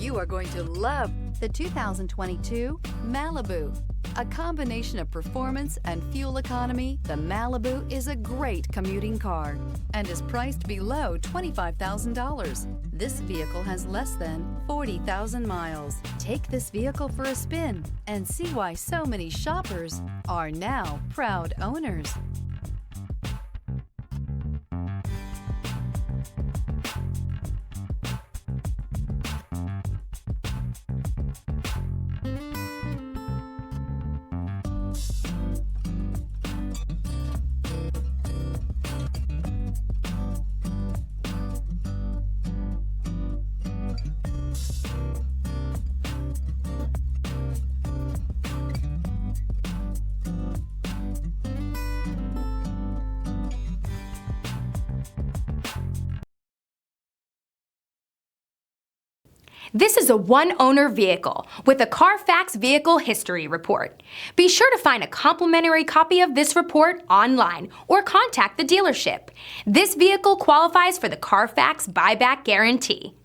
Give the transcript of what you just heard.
You are going to love the 2022 Malibu. A combination of performance and fuel economy, the Malibu is a great commuting car and is priced below $25,000. This vehicle has less than 40,000 miles. Take this vehicle for a spin and see why so many shoppers are now proud owners. This is a one-owner vehicle with a Carfax Vehicle History Report. Be sure to find a complimentary copy of this report online or contact the dealership. This vehicle qualifies for the Carfax Buyback Guarantee.